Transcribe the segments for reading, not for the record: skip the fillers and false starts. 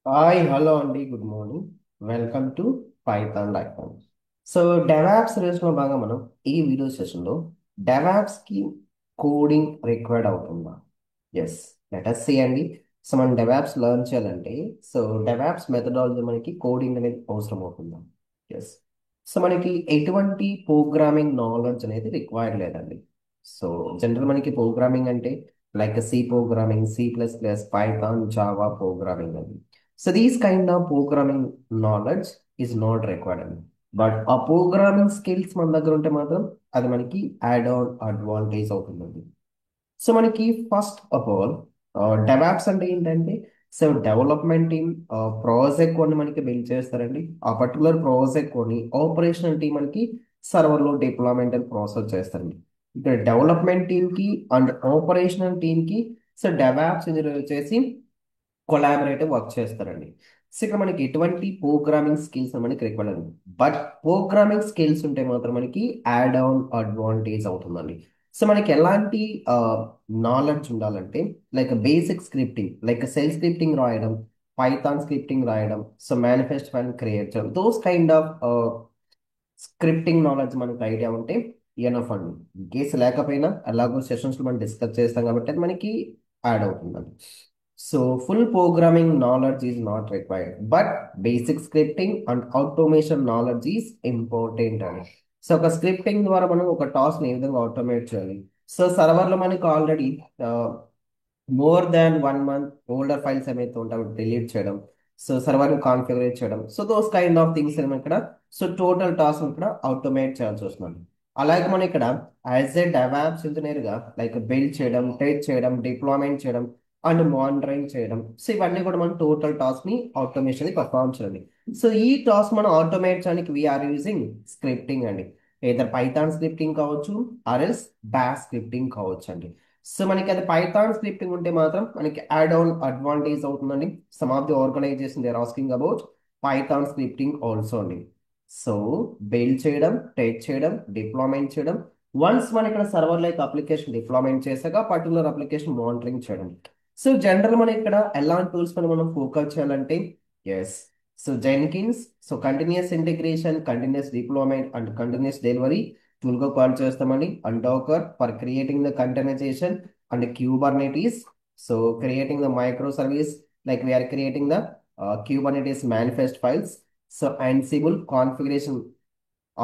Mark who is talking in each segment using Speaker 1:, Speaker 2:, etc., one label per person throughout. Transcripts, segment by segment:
Speaker 1: Hi hello అండి good morning. Welcome to Python life. So DevOps రేస్లో భాగంగా మనం ఈ వీడియో సెషన్లో డెవాప్స్కి కోడింగ్ రిక్వైర్డ్ అవుతుందా? ఎస్, లెట్ అస్ సీ అండి. సో మనం డెవాప్స్ లెర్న్ చేయాలంటే సో డెవాప్స్ మెథడాలజీ మనకి కోడింగ్ అనేది అవసరం అవుతుందా? ఎస్. సో మనకి ఎటువంటి ప్రోగ్రామింగ్ నాలెడ్జ్ అనేది రిక్వైర్డ్ లేదండి. సో జనరల్ మనకి ప్రోగ్రామింగ్ అంటే like C programming, C++, Python, Java programming అని. So these kind of programming knowledge is not required అండి. బట్ ఆ ప్రోగ్రామింగ్ స్కిల్స్ మన దగ్గర ఉంటే మాత్రం అది మనకి యాడ్ ఆన్ అడ్వాంటేజ్ అవుతుందండి. సో మనకి ఫస్ట్ ఆఫ్ ఆల్ డెవాప్స్ అంటే ఏంటంటే సో డెవలప్మెంట్ టీమ్ ప్రాజెక్ట్ కొన్ని మనకి బిల్డ్ చేస్తారండి. ఆ పర్టికులర్ ప్రాజెక్ట్ కొన్ని ఆపరేషనల్ టీమ్ మనకి సర్వర్లో డిప్లాయ్మెంట్ అండ్ ప్రాసెస్ చేస్తారండి. ఇక్కడ డెవలప్మెంట్ టీమ్కి అండ్ ఆపరేషనల్ టీమ్కి సో డెవాప్స్ ఇంజనీర్ వచ్చేసి కొలాబరేటివ్ వర్క్ చేస్తారండి. సో ఇక్కడ మనకి ఎటువంటి ప్రోగ్రామింగ్ స్కిల్స్ మనకి రిక్వైర్డ్ అండి. బట్ ప్రోగ్రామింగ్ స్కిల్స్ ఉంటే మాత్రం మనకి యాడ్ ఆన్ అడ్వాంటేజ్ అవుతుందండి. సో మనకి ఎలాంటి నాలెడ్జ్ ఉండాలంటే like basic scripting, like cell scripting రాయడం, పైథాన్ స్క్రిప్టింగ్ రాయడం, సో మేనిఫెస్ట్ ఫైల్ క్రియేట్ చేయడం, those kind of scripting knowledge మనకు ఐడియా ఉంటే ఎనఫ్ అండి. ఇన్ కేసు లేకపోయినా అలాగో సెషన్స్లో మనం డిస్కస్ చేస్తాం కాబట్టి అది మనకి యాడ్ అవుతుందండి. So full programming knowledge is not required but basic scripting and automation knowledge is important అండి. సో ఒక స్క్రిప్టింగ్ ద్వారా మనం ఒక టాస్క్ని ఏ విధంగా ఆటోమేట్ చేయాలి. సో సర్వర్లో మనకి already more than 1 month older files ఏమైతే ఉంటాయో డిలీట్ చేయడం, సో సర్వర్ని కాన్ఫిగరేట్ చేయడం, so those kind of things ఏమో ఇక్కడ సో టోటల్ టాస్క్ ఇక్కడ ఆటోమేట్ చేయాల్సి వస్తుంది. అలాగే మనం ఇక్కడ యాజ్ ఏ డెవాప్స్ ఇంజనీర్గా లైక్ బిల్డ్ చేయడం, టెస్ట్ చేయడం, డిప్లాయ్మెంట్ చేయడం అండ్ మానిటరింగ్ చేయడం, సో ఇవన్నీ కూడా మనం టోటల్ టాస్క్ని ఆటోమేషన్ పర్ఫామ్ చేయాలి. సో ఈ టాస్క్ మనం ఆటోమేట్ చేయడానికి వీఆర్ యూజింగ్ స్క్రిప్టింగ్ అండి. ఏదర్ పైథాన్ స్క్రిప్టింగ్ కావచ్చు ఆర్ఎల్స్ బ్యాష్ స్క్రిప్టింగ్ కావచ్చు అండి. సో మనకి అది పైథాన్ స్క్రిప్టింగ్ ఉంటే మాత్రం మనకి యాడ్ ఆన్ అడ్వాంటేజ్ అవుతుందండి. Some of the organisation they are asking about Python scripting also అండి. సో బిల్డ్ చేయడం, టెస్ట్ చేయడం, డిప్లాయ్మెంట్ చేయడం, వన్స్ మన ఇక్కడ సర్వర్ లైక్ అప్లికేషన్ డిప్లాయ్మెంట్ చేశాక పర్టికులర్ అప్లికేషన్ మానిటరింగ్ చేయడం. సో జనరల్ మనం ఇక్కడ ఎలాంటి టూల్స్ పైన మనం ఫోకస్ చేయాలంటే yes, so Jenkins, so continuous integration, continuous deployment and continuous delivery టూల్గా కాల్ చేస్తామండి. And Docker for creating the containerisation and Kubernetes, so creating the micro service like we are creating the Kubernetes manifest files. So and configuration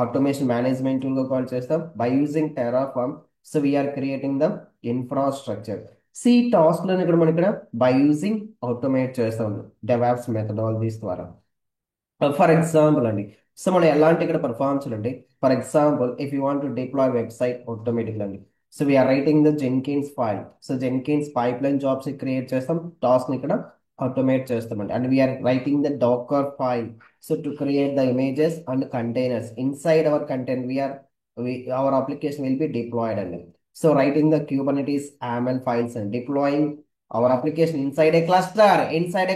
Speaker 1: automation management tool గా call చేస్తాం by using Terraform. So we are creating the infrastructure. సి టాస్క్లను ఇక్కడ మనం ఇక్కడ by using automate చేస్తాం DevOps methodologies ద్వారా. For example అండి, సో మనం ఎలాంటి ఇక్కడ పర్ఫార్మ్ చేయాలంటే for example if you want to deploy website automatically అండి, so we are writing the Jenkins file. So Jenkins pipe line jobs create చేస్తాం, టాస్క్ ఇక్కడ ఆటోమేట్ చేస్తామండి. And we're writing the Docker file so to create the images and containers inside our container our application will be deployed అండి. So writing the kubernetes YAML files and deploying our application inside a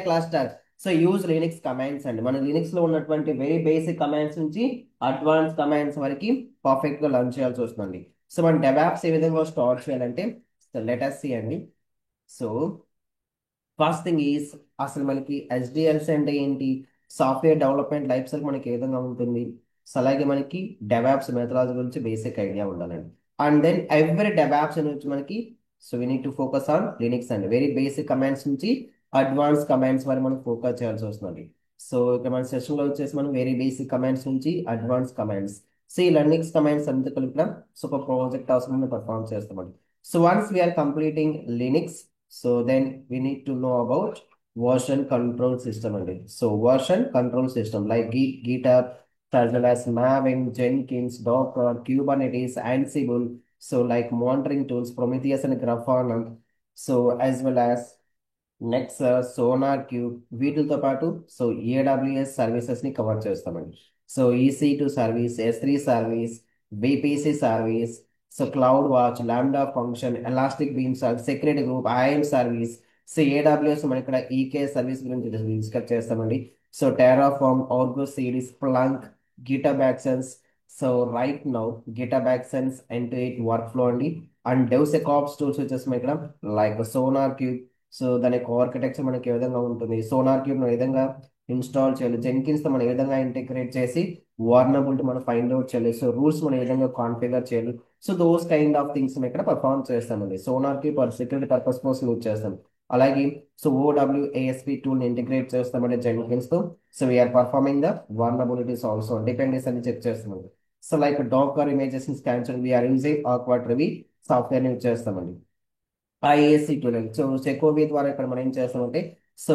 Speaker 1: cluster. So use Linux commands అండి. మన Linux లో ఉన్నటువంటి very basic commands నుంచి advance commands వరకు perfect గా learn చేయాల్సి వస్తుందండి. సో మన డెవాప్స్ ఏ విధంగా స్టార్ట్ చేయాలంటే లెట్ us see అండి. సో ఫస్ట్ థింగ్ ఈజ్ అసలు మనకి HDLC అంటే ఏంటి, సాఫ్ట్వేర్ డెవలప్మెంట్ లైఫ్ సైకిల్ మనకి ఏ విధంగా ఉంటుంది, సో అలాగే మనకి డెవాప్స్ మెథడాలజీ గురించి బేసిక్ ఐడియా ఉండాలండి. అండ్ దెన్ ఎవ్రీ డెవాప్స్ నుంచి మనకి so we need to focus on Linux అండి. వెరీ బేసిక్ కమాండ్స్ నుంచి అడ్వాన్స్ కమాండ్స్ వరకు మనం ఫోకస్ చేయాల్సి వస్తుంది. సో ఇక్కడ మన సెషన్లో వచ్చేసి మనం వెరీ బేసిక్ కమాండ్స్ నుంచి అడ్వాన్స్ కమాండ్స్, సో ఈ లినిక్స్ కమాండ్స్ అంతా కలిపిన సో ఒక ప్రాజెక్ట్ అవసరం పర్ఫామ్ చేస్తామండి. So once we're completing Linux, so then we need to know about version control system only. So version control system like GitHub, as well as Maven, Jenkins, Docker, Kubernetes, Ansible. So like monitoring tools, Prometheus and Grafana. So as well as Nexus, SonarQube, వీటితో పాటు so AWS సర్వీసెస్ని cover చేస్తామండి. So EC2 service, S3 service, BPC service, so cloud watch, lambda function, elastic beam service, security group, IAM service. So AWS మనం ఇక్కడ EK service గురించి discuss చేస్తామండి. So Terraform, Argo CD, Splunk, GitHub actions. So right now GitHub actions end to eight work flow అండి. And DevSecOps tools వచ్చేసి ఇక్కడ like sonar cube, so దాని యొక్క architecture మనకి ఏ విధంగా ఉంటుంది, సోనార్ క్యూబ్ ఏ విధంగా ఇన్స్టాల్ చేయాలి, జెన్కిన్స్ తో మనం ఏ విధంగా ఇంటిగ్రేట్ చేసి వార్నబిలిటీ మనం ఫైండ్ అవుట్ చేయాలి, సో రూల్స్ మనం ఏ విధంగా కాన్ఫిగర్ చేయాలి. So those kind of things ఇక్కడ పర్ఫార్మ్ చేస్తామండి. సోనార్ క్యూబ్ సెక్యూరిటీ పర్పస్ కోసం యూజ్ చేస్తాం. అలాగే సో ఓడబ్ల్యూఏఎస్పి టూల్ ని ఇంటిగ్రేట్ చేస్తామంటే జెన్కిన్స్ తో. So we are performing the vulnerabilities also, dependence అని చెక్ చేస్తామండి. So like Docker images scan చేయడం we are using Aqua Trivy software use చేస్తామండి. IASC tool. సో సెకోవి ద్వారా ఇక్కడ మనం ఏం చేస్తామంటే సో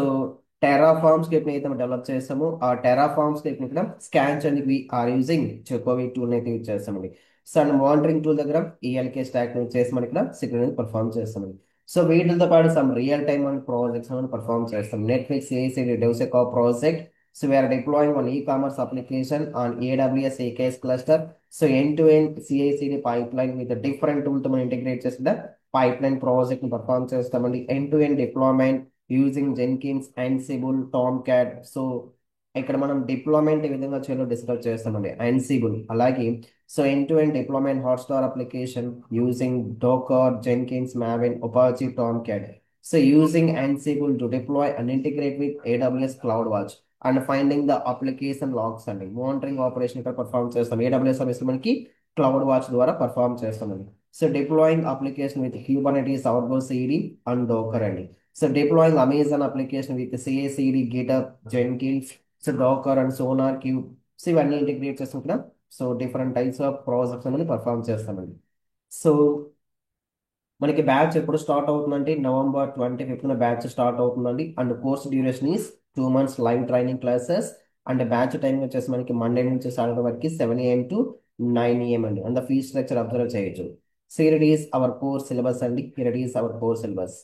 Speaker 1: టెరాఫార్మ్ స్క్రిప్ట్ ని అయితే మనం డెవలప్ చేస్తాము. ఆ టెరాఫార్మ్ స్క్రిప్ట్ ని ఇక్కడ స్కాన్ చేయడానికి వి ఆర్ యూజింగ్ చెకోవి టూల్ అయితే యూజ్ చేస్తామండి. సో అండ్ మానిటరింగ్ టూల్ దగ్గర ఈఎల్కే స్టాక్ యూజ్ చేసి మనం ఇక్కడ సెక్యూరిటీ పర్ఫార్మ్ చేస్తామండి. సో వీటితో పాటు some real time and projects మనం పర్ఫార్మ్ చేస్తాం. Netflix ACD DevSecOps project. So we are deploying one e-commerce application on AWS AKS cluster. So end to end CICD pipeline with different tool తో మనం integrate చేసిన pipeline project ని perform చేస్తామండి. End to end deployment using Jenkins, Ansible, Tomcat. So ఇక్కడ మనం deployment ఏ విధంగా చేయాలో discuss చేస్తామండి, అన్సిబుల్. అలాగే so end to end deployment Hotstar application using Docker, Jenkins, Maven, Apache, Tomcat. So using Ansible to deploy and integrate with AWS cloud watch and finding the application logs అండి. Monitoring operation ఇక్కడ perform చేస్తాం. AWS service మనకి cloud watch ద్వారా perform చేస్తామండి. So deploying application with Kubernetes, Argo CD and Docker అండి. So deploying Amazon application with CI/CD, GitHub, Jenkins, so Docker and sonar cube. So ఇవన్నీ integrate చేసుకుంటున్నాం. So different types of projects అనేది perform చేస్తామండి. So మనకి batch ఎప్పుడు start అవుతుందంటే November 25th batch start అవుతుందండి. And course duration is 2 months live training classes. And batch time వచ్చేసి మనకి మండే నుంచి సాటర్డే వరకు 7 AM to 9 AM అండి. అండ్ ఫీ స్ట్రక్చర్ అబ్జర్వ్ చేయొచ్చు. So here it is our course syllabus అండి. Here it is our course syllabus.